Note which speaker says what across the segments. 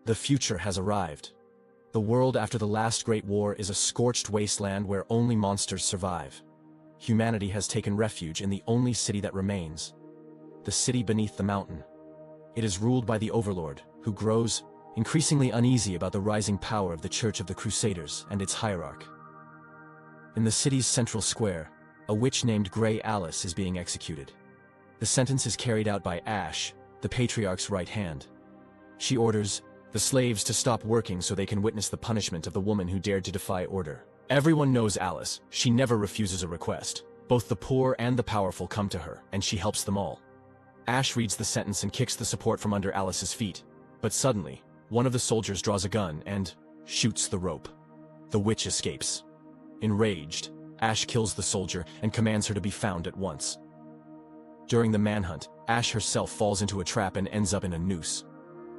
Speaker 1: The future has arrived. The world after the last great war is a scorched wasteland where only monsters survive. Humanity has taken refuge in the only city that remains, the city beneath the mountain. It is ruled by the Overlord, who grows increasingly uneasy about the rising power of the Church of the Crusaders and its hierarch. In the city's central square, a witch named Grey Alice is being executed. The sentence is carried out by Ash, the Patriarch's right hand. She orders the slaves to stop working so they can witness the punishment of the woman who dared to defy order. Everyone knows Alice. She never refuses a request. Both the poor and the powerful come to her, and she helps them all. Ash reads the sentence and kicks the support from under Alice's feet. But suddenly, one of the soldiers draws a gun and shoots the rope. The witch escapes. Enraged, Ash kills the soldier and commands her to be found at once. During the manhunt, Ash herself falls into a trap and ends up in a noose.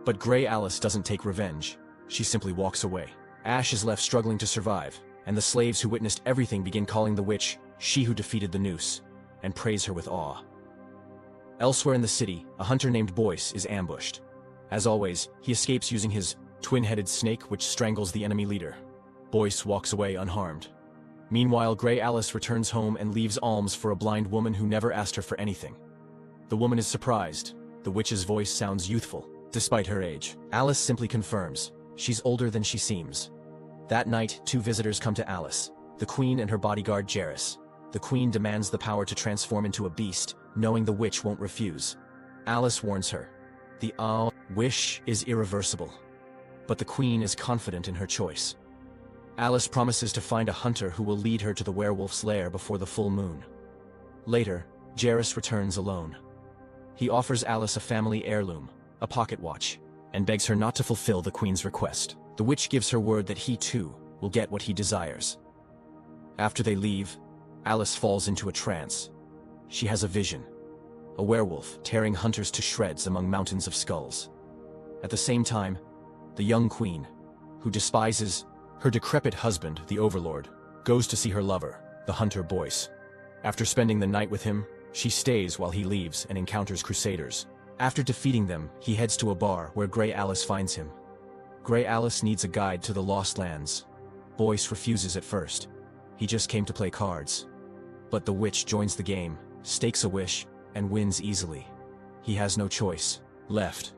Speaker 1: But Grey Alice doesn't take revenge. She simply walks away. Ash is left struggling to survive, and the slaves who witnessed everything begin calling the witch she who defeated the noose, and praise her with awe. Elsewhere in the city, a hunter named Boyce is ambushed. As always, he escapes using his twin-headed snake which strangles the enemy leader. Boyce walks away unharmed. Meanwhile, Grey Alice returns home and leaves alms for a blind woman who never asked her for anything. The woman is surprised. The witch's voice sounds youthful, despite her age. Alice simply confirms she's older than she seems. That night, two visitors come to Alice, the Queen and her bodyguard Jairus. The Queen demands the power to transform into a beast, knowing the witch won't refuse. Alice warns her. The wish is irreversible. But the Queen is confident in her choice. Alice promises to find a hunter who will lead her to the werewolf's lair before the full moon. Later, Jairus returns alone. He offers Alice a family heirloom, a pocket watch, and begs her not to fulfill the Queen's request. The witch gives her word that he too will get what he desires. After they leave, Alice falls into a trance. She has a vision. A werewolf tearing hunters to shreds among mountains of skulls. At the same time, the young queen, who despises her decrepit husband, the Overlord, goes to see her lover, the hunter Boyce. After spending the night with him, she stays while he leaves and encounters Crusaders. After defeating them, he heads to a bar where Grey Alice finds him. Grey Alice needs a guide to the Lost Lands. Boyce refuses at first. He just came to play cards. But the witch joins the game, stakes a wish, and wins easily. He has no choice left.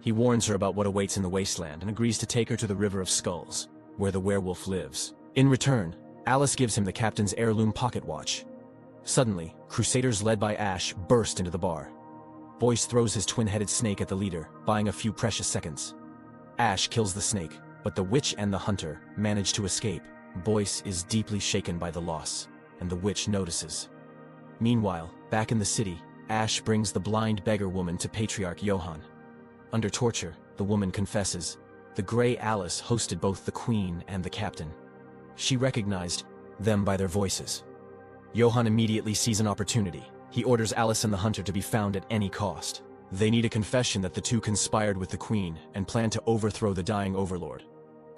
Speaker 1: He warns her about what awaits in the wasteland and agrees to take her to the River of Skulls, where the werewolf lives. In return, Alice gives him the captain's heirloom pocket watch. Suddenly, Crusaders led by Ash burst into the bar. Boyce throws his twin-headed snake at the leader, buying a few precious seconds. Ash kills the snake, but the witch and the hunter manage to escape. Boyce is deeply shaken by the loss, and the witch notices. Meanwhile, back in the city, Ash brings the blind beggar woman to Patriarch Johann. Under torture, the woman confesses. The Grey Alice hosted both the Queen and the captain. She recognized them by their voices. Johann immediately sees an opportunity. He orders Alice and the hunter to be found at any cost. They need a confession that the two conspired with the Queen and plan to overthrow the dying Overlord.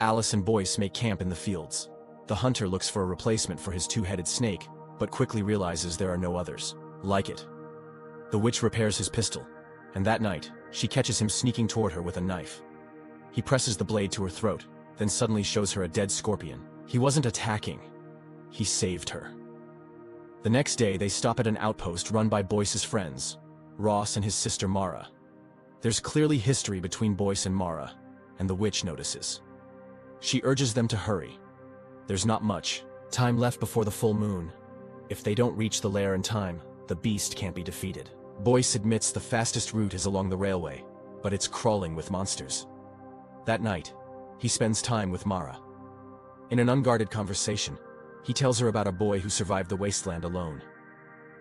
Speaker 1: Alice and Boyce make camp in the fields. The hunter looks for a replacement for his two-headed snake, but quickly realizes there are no others like it. The witch repairs his pistol, and that night, she catches him sneaking toward her with a knife. He presses the blade to her throat, then suddenly shows her a dead scorpion. He wasn't attacking. He saved her. The next day, they stop at an outpost run by Boyce's friends, Ross and his sister Mara. There's clearly history between Boyce and Mara, and the witch notices. She urges them to hurry. There's not much time left before the full moon. If they don't reach the lair in time, the beast can't be defeated. Boyce admits the fastest route is along the railway, but it's crawling with monsters. That night, he spends time with Mara. In an unguarded conversation, he tells her about a boy who survived the wasteland alone.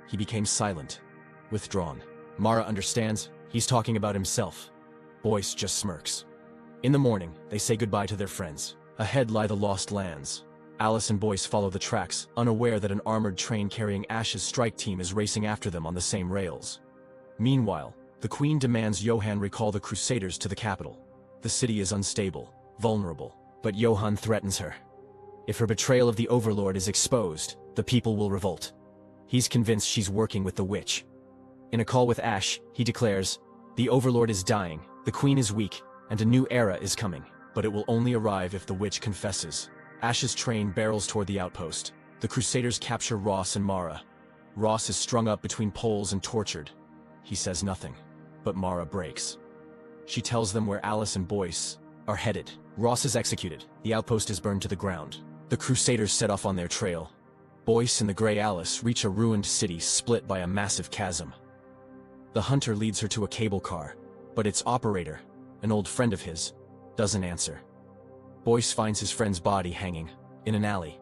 Speaker 1: He became silent, withdrawn. Mara understands he's talking about himself. Boyce just smirks. In the morning, they say goodbye to their friends. Ahead lie the Lost Lands. Alice and Boyce follow the tracks, unaware that an armored train carrying Ash's strike team is racing after them on the same rails. Meanwhile, the Queen demands Johann recall the Crusaders to the capital. The city is unstable, vulnerable, but Johann threatens her. If her betrayal of the Overlord is exposed, the people will revolt. He's convinced she's working with the witch. In a call with Ash, he declares, "The Overlord is dying, the Queen is weak, and a new era is coming, but it will only arrive if the witch confesses. Ash's train barrels toward the outpost. The Crusaders capture Ross and Mara. Ross is strung up between poles and tortured. He says nothing, but Mara breaks. She tells them where Alice and Boyce are headed. Ross is executed. The outpost is burned to the ground. The Crusaders set off on their trail. Boyce and the Grey Alice reach a ruined city split by a massive chasm. The hunter leads her to a cable car, but its operator, an old friend of his, doesn't answer. Boyce finds his friend's body hanging in an alley.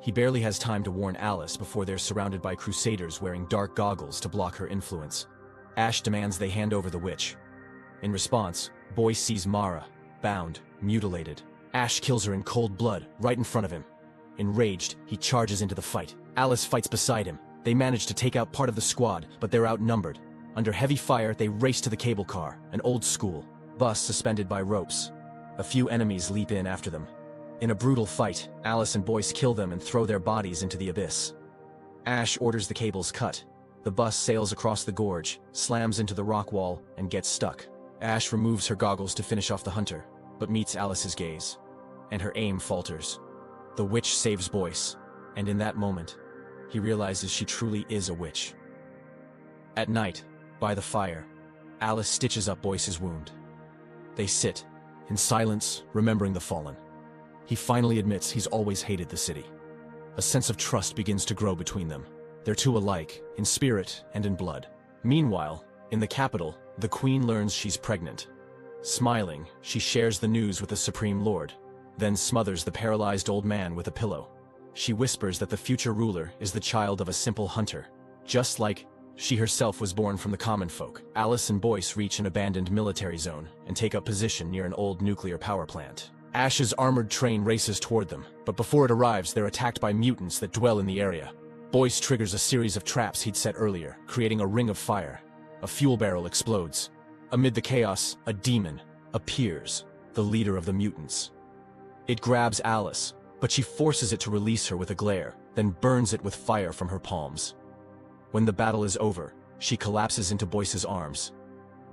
Speaker 1: He barely has time to warn Alice before they're surrounded by Crusaders wearing dark goggles to block her influence. Ash demands they hand over the witch. In response, Boyce sees Mara, bound, mutilated. Ash kills her in cold blood, right in front of him. Enraged, he charges into the fight. Alice fights beside him. They manage to take out part of the squad, but they're outnumbered. Under heavy fire, they race to the cable car, an old school bus suspended by ropes. A few enemies leap in after them. In a brutal fight, Alice and Boyce kill them and throw their bodies into the abyss. Ash orders the cables cut. The bus sails across the gorge, slams into the rock wall, and gets stuck. Ash removes her goggles to finish off the hunter, but meets Alice's gaze, and her aim falters. The witch saves Boyce, and in that moment, he realizes she truly is a witch. At night, by the fire, Alice stitches up Boyce's wound. They sit, in silence, remembering the fallen. He finally admits he's always hated the city. A sense of trust begins to grow between them. They're two alike, in spirit and in blood. Meanwhile, in the capital, the queen learns she's pregnant. Smiling, she shares the news with the Supreme Lord, then smothers the paralyzed old man with a pillow. She whispers that the future ruler is the child of a simple hunter, just like she herself was born from the common folk. Alice and Boyce reach an abandoned military zone and take up position near an old nuclear power plant. Ash's armored train races toward them, but before it arrives, they're attacked by mutants that dwell in the area. Boyce triggers a series of traps he'd set earlier, creating a ring of fire. A fuel barrel explodes. Amid the chaos, a demon appears, the leader of the mutants. It grabs Alice, but she forces it to release her with a glare, then burns it with fire from her palms. When the battle is over, she collapses into Boyce's arms.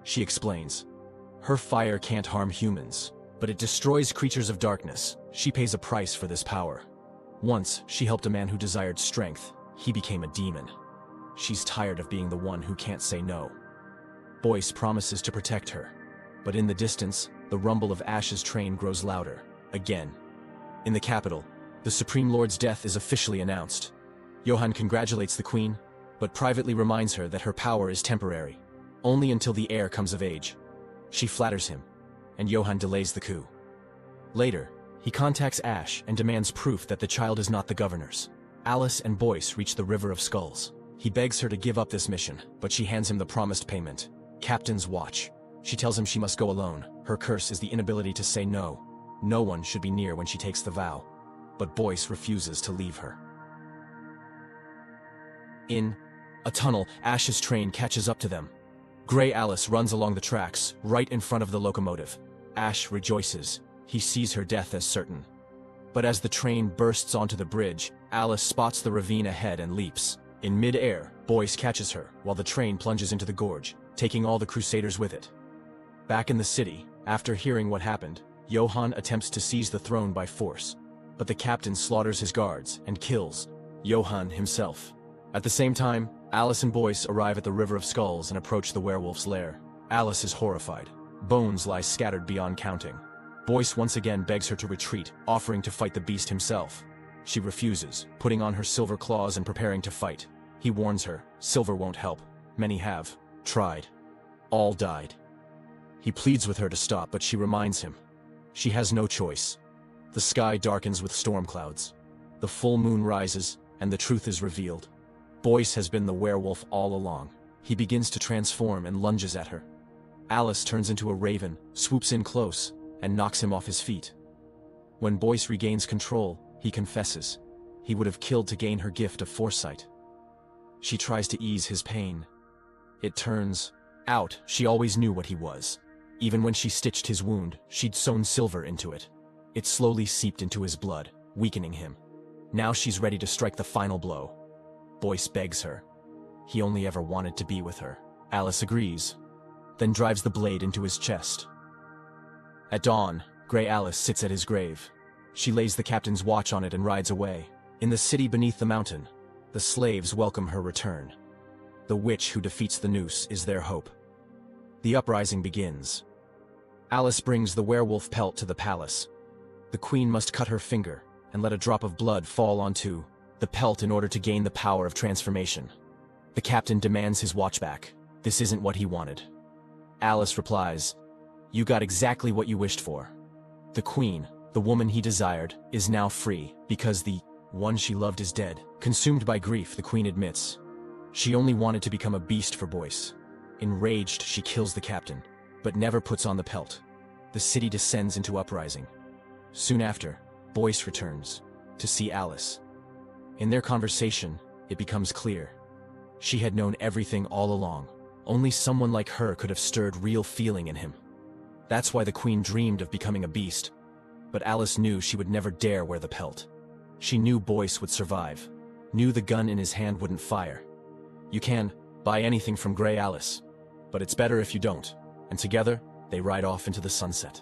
Speaker 1: She explains, her fire can't harm humans, but it destroys creatures of darkness. She pays a price for this power. Once, she helped a man who desired strength. He became a demon. She's tired of being the one who can't say no. Boyce promises to protect her, but in the distance, the rumble of Ash's train grows louder, again. In the capital, the Supreme Lord's death is officially announced. Johann congratulates the queen, but privately reminds her that her power is temporary, only until the heir comes of age. She flatters him, and Johann delays the coup. Later, he contacts Ash and demands proof that the child is not the governor's. Alice and Boyce reach the River of Skulls. He begs her to give up this mission, but she hands him the promised payment, Captain's Watch. She tells him she must go alone. Her curse is the inability to say no. No one should be near when she takes the vow. But Boyce refuses to leave her. In a tunnel, Ash's train catches up to them. Grey Alice runs along the tracks, right in front of the locomotive. Ash rejoices. He sees her death as certain. But as the train bursts onto the bridge, Alice spots the ravine ahead and leaps. In mid-air, Boyce catches her, while the train plunges into the gorge, taking all the Crusaders with it. Back in the city, after hearing what happened, Johann attempts to seize the throne by force. But the captain slaughters his guards and kills Johann himself. At the same time, Alice and Boyce arrive at the River of Skulls and approach the werewolf's lair. Alice is horrified. Bones lie scattered beyond counting. Boyce once again begs her to retreat, offering to fight the beast himself. She refuses, putting on her silver claws and preparing to fight. He warns her, silver won't help. Many have tried. All died. He pleads with her to stop, but she reminds him. She has no choice. The sky darkens with storm clouds. The full moon rises, and the truth is revealed. Boyce has been the werewolf all along. He begins to transform and lunges at her. Alice turns into a raven, swoops in close, and knocks him off his feet. When Boyce regains control, he confesses. He would have killed to gain her gift of foresight. She tries to ease his pain. It turns out she always knew what he was. Even when she stitched his wound, she'd sewn silver into it. It slowly seeped into his blood, weakening him. Now she's ready to strike the final blow. Boyce begs her. He only ever wanted to be with her. Alice agrees, then drives the blade into his chest. At dawn, Grey Alice sits at his grave. She lays the captain's watch on it and rides away. In the city beneath the mountain, the slaves welcome her return. The witch who defeats the noose is their hope. The uprising begins. Alice brings the werewolf pelt to the palace. The queen must cut her finger and let a drop of blood fall onto the pelt in order to gain the power of transformation. The captain demands his watch back. This isn't what he wanted. Alice replies, "You got exactly what you wished for." The queen, the woman he desired, is now free because the one she loved is dead. Consumed by grief, the queen admits she only wanted to become a beast for Boyce. Enraged, she kills the captain, but never puts on the pelt. The city descends into uprising. Soon after, Boyce returns to see Alice. In their conversation, it becomes clear she had known everything all along. Only someone like her could have stirred real feeling in him. That's why the queen dreamed of becoming a beast. But Alice knew she would never dare wear the pelt. She knew Boyce would survive, knew the gun in his hand wouldn't fire. You can buy anything from Grey Alice, but it's better if you don't. And together, they ride off into the sunset.